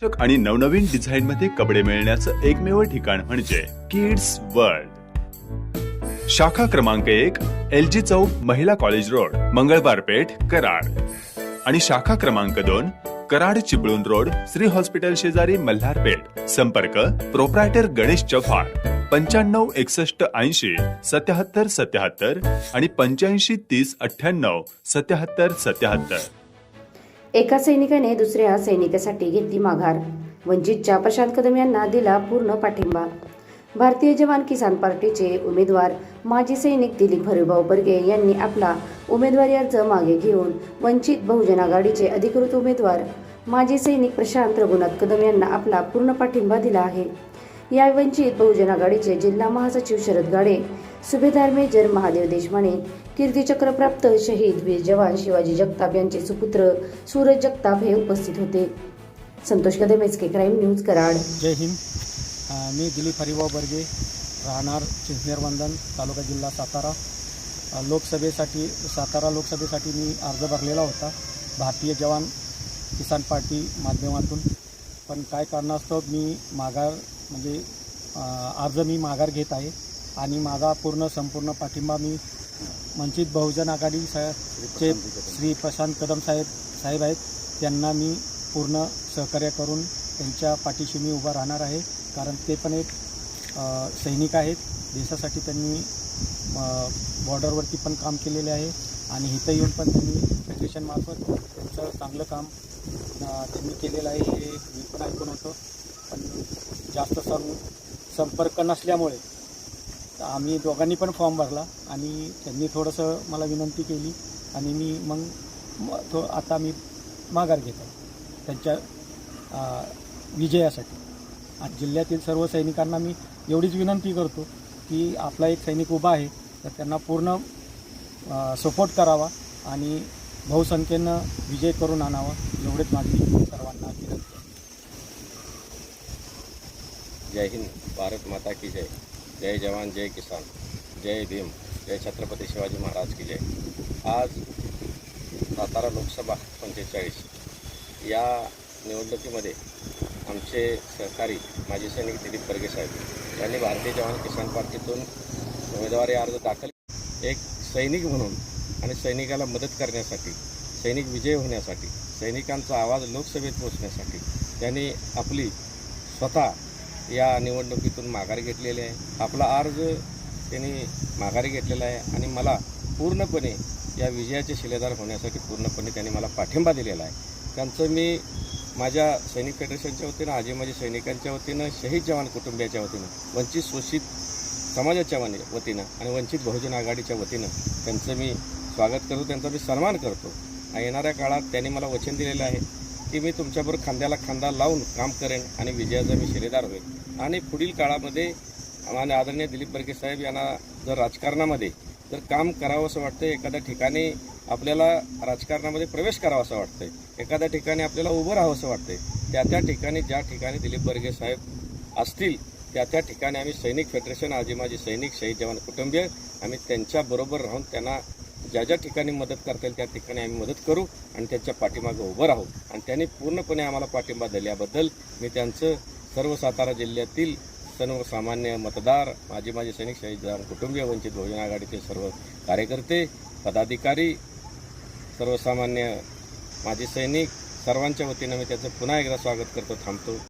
आणि नवनवीन डिझाईन मध्ये कपडे मिळण्याचं एकमेव ठिकाण म्हणजे किड्स वर्ल्ड। शाखा क्रमांक 1 LG चौक महिला कॉलेज रोड मंगळवार पेठ कराड आणि शाखा क्रमांक 2 कराड चिपळूण रोड श्री हॉस्पिटल शेजारी मल्हार पेठ। संपर्क प्रोप्रायटर गणेश चव्हाण 95 61 80 77 77 आणि 85 30 98 77 77। एका सैनिकाने दुसऱ्या सैनिकासाठी घेतली माघार। वंचितच्या प्रशांत कदम यांना दिला पूर्ण पाठिंबा। भारतीय जवान किसान पार्टीचे उमेदवार माजी सैनिक दिलीप हरिभाऊ बर्गे यांनी आपला उमेदवारी अर्ज मागे घेऊन वंचित बहुजन आघाडीचे अधिकृत उमेदवार माजी सैनिक प्रशांत रघुनाथ कदम यांना आपला पूर्ण पाठिंबा दिला आहे। या वंचित बहुजन आघाडीचे जिल्हा महासचिव शरद गाडे, सुभेदार मेजर महादेव देशमाने, कीर्तीचक्रप्राप्त शहीद वीर जवान शिवाजी जगताप यांचे सुपुत्र सूरज जगताप हे उपस्थित होते। Santosh Kadam, SK crime news, Karad. जय हिंद। मी दिलीप हरिभाऊ बर्गे, राहणार चिंचनेर वंदन, तालुका जिल्हा सातारा। सातारा लोकसभेसाठी मी अर्ज भरलेला होता भारतीय जवान किसान पार्टी माध्यमातून, पण काय कारणास्तव मी अर्ज माघार घेत आहे आणि माझा संपूर्ण पाठिंबा मी वंचित बहुजन आघाडीचे श्री प्रशांत कदम साहेब आहेत त्यांना मी पूर्ण सहकार्य करून त्यांच्या पाठीशी मी उभा राहणार आहे। कारण ते पण एक सैनिक आहेत, देशासाठी त्यांनी बॉर्डरवरती पण काम केलेले आहे आणि इथं येऊन पण त्यांनी फेडरेशनमार्फत त्यांचं चांगलं काम त्यांनी केलेलं आहे हे मी पण ऐकून होतो। पण जास्त संपर्क नसल्यामुळे आम्ही दोघांनी पण फॉर्म भरला आणि त्यांनी थोडंसं मला विनंती केली आणि मी आता मी माघार घेत आहे त्यांच्या विजयासाठी। आणि जिल्ह्यातील सर्व सैनिकांना मी एवढीच विनंती करतो की आपला एक सैनिक उभा आहे तर त्यांना पूर्ण सपोर्ट करावा आणि बहुसंख्येनं विजय करून आणावा, एवढेच माझी सर्वांना विनंती आहे। जय हिंद, भारत माता की जय। जय जवान जय किसान, जय भीम, जय छत्रपती शिवाजी महाराज की जय। आज सातारा लोकसभा 45 या निवडणुकीमध्ये आमचे सहकारी माजी सैनिक दिलीप बर्गे साहेब यांनी भारतीय जवान किसान पार्टीतून उमेदवारी अर्ज दाखल। एक सैनिक म्हणून आणि सैनिकाला मदत करण्यासाठी, सैनिक विजय होण्यासाठी, सैनिकांचा आवाज लोकसभेत पोहोचण्यासाठी त्यांनी आपली स्वतः या निवडणुकीतून माघार घेतलेली आहे। आपला अर्ज त्यांनी माघारी घेतलेला आहे आणि मला पूर्णपणे या विजयाचे शिलेदार होण्यासाठी पूर्णपणे त्यांनी मला पाठिंबा दिलेला आहे। त्यांचं मी माझ्या सैनिक फेडरेशनच्या वतीनं, आजी माजी सैनिकांच्या वतीनं, शहीद जवान कुटुंबियाच्या वतीनं, वंचित शोषित समाजाच्या वतीनं आणि वंचित बहुजन आघाडीच्या वतीनं त्यांचं मी स्वागत करतो, त्यांचा मी सन्मान करतो। येणाऱ्या काळात त्यांनी मला वचन दिलेलं आहे की मी तुमच्याबरोबर खांद्याला खांदा लावून काम करेन आणि विजयाचा मी शिलेदार होईल। आणि पुढील काळामध्ये आम्हाला आदरणीय दिलीप बर्गे साहेब यांना जर राजकारणामध्ये जर काम करावं असं वाटतं, एखाद्या ठिकाणी आपल्याला राजकारणामध्ये प्रवेश करावा असं वाटतंय, एखाद्या ठिकाणी आपल्याला उभं राहावं असं वाटतंय, त्या ठिकाणी ज्या ठिकाणी दिलीप बर्गे साहेब असतील त्या ठिकाणी आम्ही सैनिक फेडरेशन, आजी माजी सैनिक, शहीद जवान कुटुंबीय आम्ही त्यांच्याबरोबर राहून त्यांना ज्या ठिकाणी मदत करता येईल त्या ठिकाणी आम्ही मदत करू आणि त्यांच्या पाठीमागं उभं राहू। आणि त्यांनी पूर्णपणे आम्हाला पाठिंबा दिल्याबद्दल मी त्यांचं सर्व सातारा जिल्ह्यातील सर्वसामान्य मतदार, माजी सैनिक, शहीद जवान कुटुंबीय, वंचित बहुजन आघाडीचे सर्व कार्यकर्ते, पदाधिकारी, सर्वसामान्य माजी सैनिक सर्वांच्या वतीनं मी त्याचं पुन्हा एकदा स्वागत करतो, थांबतो।